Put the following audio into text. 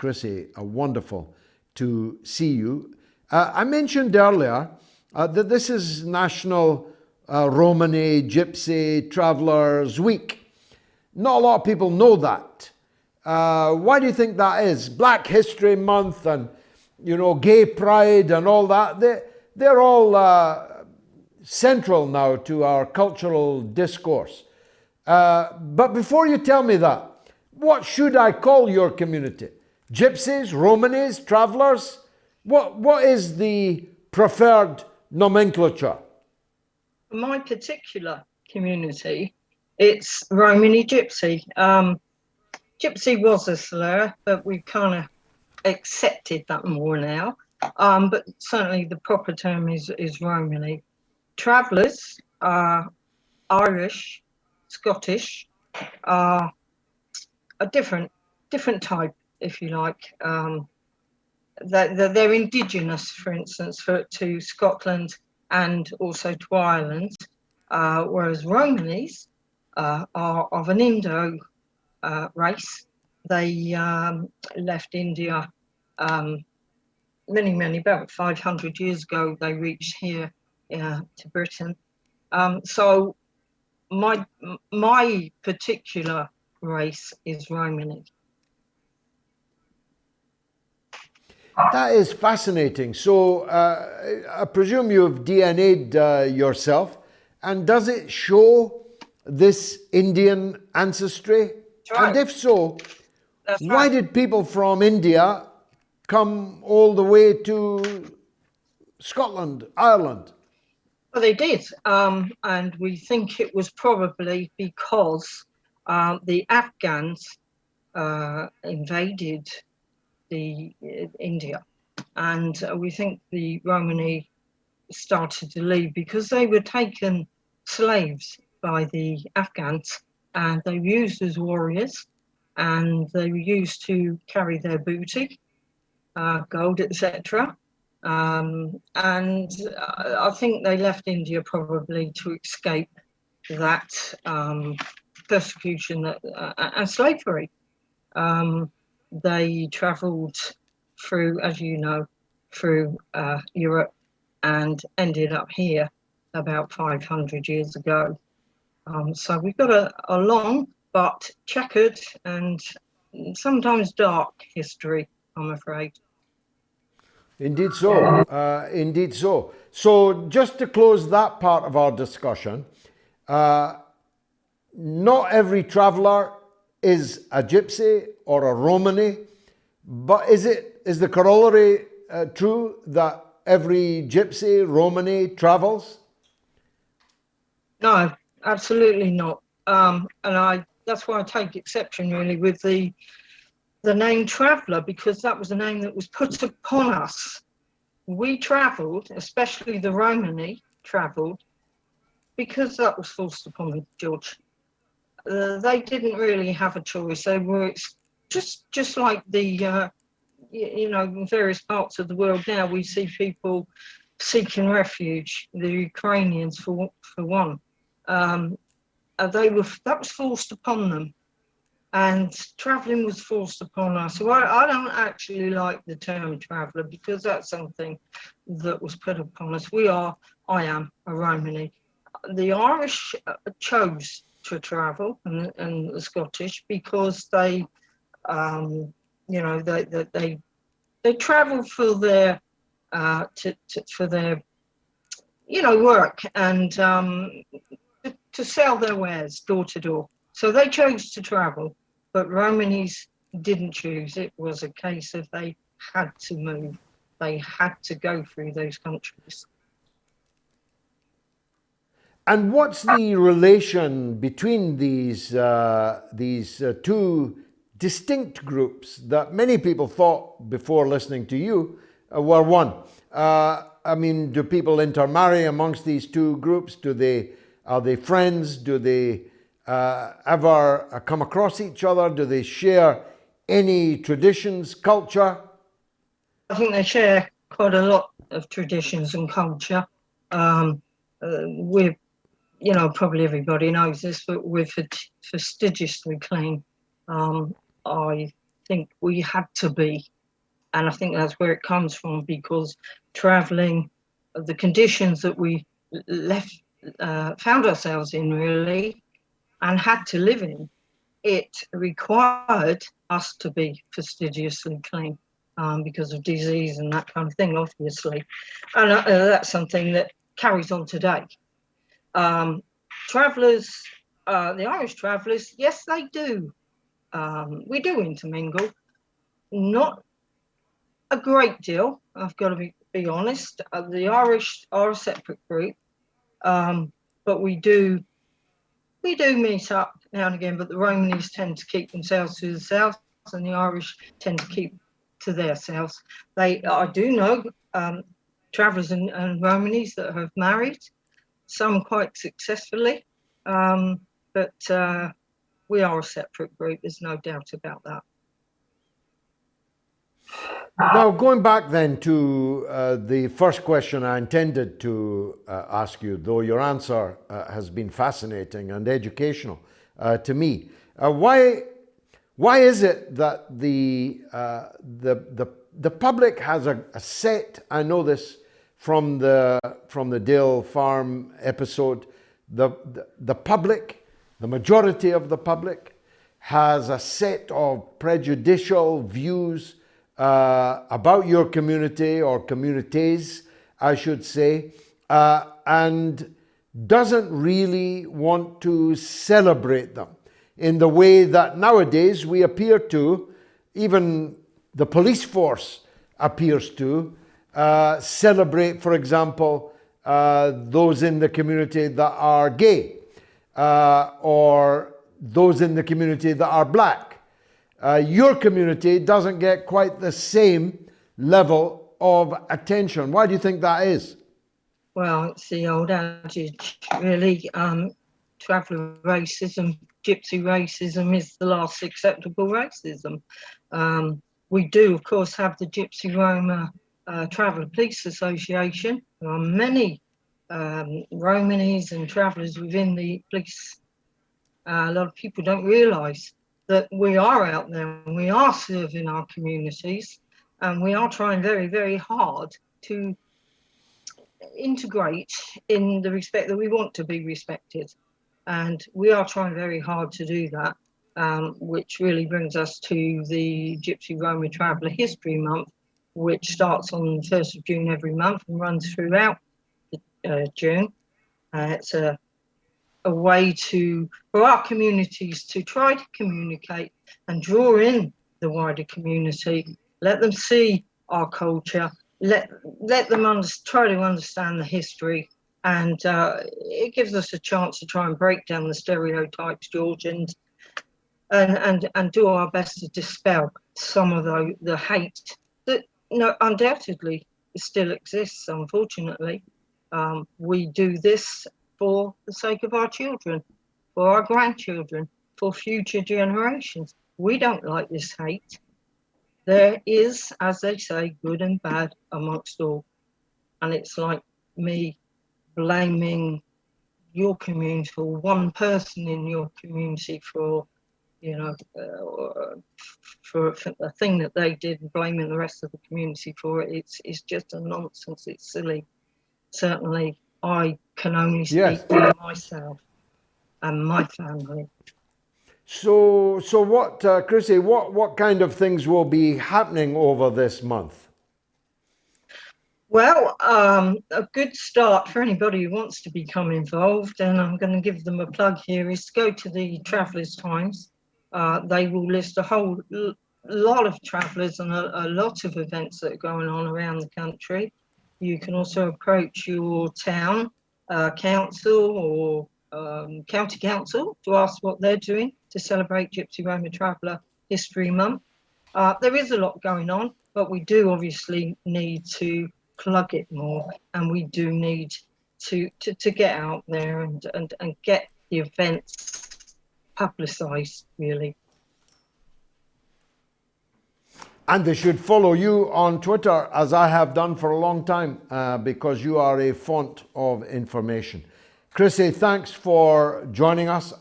Chrissy. Wonderful to see you. I mentioned earlier that this is National Romany Gypsy Travellers Week. Not a lot of people know that. Why do you think that is? Black History Month and, you know, gay pride and all that, they're all central now to our cultural discourse. But before you tell me that, what should I call your community? Gypsies, Romanies, travellers? What is the preferred nomenclature? My particular community, it's Romany Gypsy. Gypsy was a slur, but we've kind of accepted that more now. But certainly the proper term is Romany. Travellers are Irish, Scottish, are a different type, if you like. They're indigenous, for instance, to Scotland and also to Ireland, whereas Romanies are of an Indo race. They left India many, about 500 years ago. They reached here to Britain. So my particular race is Romany. That is fascinating. So I presume you've DNA'd yourself, and does it show this Indian ancestry? Right. And if so, why right. did people from India come all the way to Scotland, Ireland? Well, they did, and we think it was probably because the Afghans invaded India, and we think the Romany started to leave because they were taken slaves by the Afghans, and they were used as warriors, and they were used to carry their booty, gold, etc. And I think they left India probably to escape that persecution and slavery. They travelled through, as you know, through Europe and ended up here about 500 years ago. So we've got a long but checkered and sometimes dark history, I'm afraid. Indeed so. Indeed so. So just to close that part of our discussion, not every traveller is a gypsy or a Romany, but is the corollary true that every gypsy, Romany travels? No, absolutely not. And that's why I take exception really with the name traveller, because that was a name that was put upon us. We travelled, especially the Romany travelled, because that was forced upon them, George. They didn't really have a choice. They were just like the, in various parts of the world now, we see people seeking refuge, the Ukrainians for one. That was forced upon them, and travelling was forced upon us. So I don't actually like the term traveller, because that's something that was put upon us. I am a Romany. The Irish chose to travel, and the Scottish, because they travel for their for their work and to sell their wares door to door. So they chose to travel, but Romanies didn't choose. It was a case of they had to move. They had to go through those countries. And what's the relation between these two distinct groups that many people thought before listening to you were one? I mean, do people intermarry amongst these two groups? Are they friends? Do they ever come across each other? Do they share any traditions, culture? I think they share quite a lot of traditions and culture. We're, probably everybody knows this, but we're fastidiously clean. I think we had to be. And I think that's where it comes from, because traveling, the conditions that we found ourselves in, really, and had to live in, it required us to be fastidiously clean, because of disease and that kind of thing, obviously. And that's something that carries on today. Travellers, the Irish travellers, yes, they do. We do intermingle. Not a great deal, I've got to be honest. The Irish are a separate group, but we do meet up now and again, but the Romanies tend to keep themselves to themselves, and the Irish tend to keep to themselves. I do know travellers and Romanies that have married, some quite successfully, but we are a separate group, there's no doubt about that. Now, going back then to the first question I intended to ask you, though your answer has been fascinating and educational to me. Why is it that the public has a set? I know this from the Dale Farm episode. The public, the majority of the public, has a set of prejudicial views about your community, or communities, I should say, and doesn't really want to celebrate them in the way that nowadays we appear to, even the police force appears to, celebrate, for example, those in the community that are gay, or those in the community that are black. Your community doesn't get quite the same level of attention. Why do you think that is? Well, it's the old adage, really. Traveller racism, gypsy racism is the last acceptable racism. We do, of course, have the Gypsy Roma Traveller Police Association. There are many Romanies and travellers within the police. A lot of people don't realise that we are out there and we are serving our communities, and we are trying very, very hard to integrate in the respect that we want to be respected. And we are trying very hard to do that, which really brings us to the Gypsy Roma Traveller History Month, which starts on the 1st of June every month and runs throughout June. It's a way for our communities to try to communicate and draw in the wider community, let them see our culture, let them try to understand the history, and it gives us a chance to try and break down the stereotypes, George, and do our best to dispel some of the hate that undoubtedly still exists, unfortunately. We do this for the sake of our children, for our grandchildren, for future generations. We don't like this hate. There is, as they say, good and bad amongst all. And it's like me blaming your community, for one person in your community for a thing that they did, and blaming the rest of the community for it. It's just a nonsense. It's silly. Certainly, I can only speak for myself and my family. So what, Chrissy, what kind of things will be happening over this month? Well, a good start for anybody who wants to become involved, and I'm going to give them a plug here, is to go to the Travellers Times. They will list a whole lot of travellers and a lot of events that are going on around the country. You can also approach your town council or county council to ask what they're doing to celebrate Gypsy Roma Traveller History Month. There is a lot going on, but we do obviously need to plug it more, and we do need to get out there and get the events publicised, really. And they should follow you on Twitter, as I have done for a long time, because you are a font of information. Chrissy, thanks for joining us.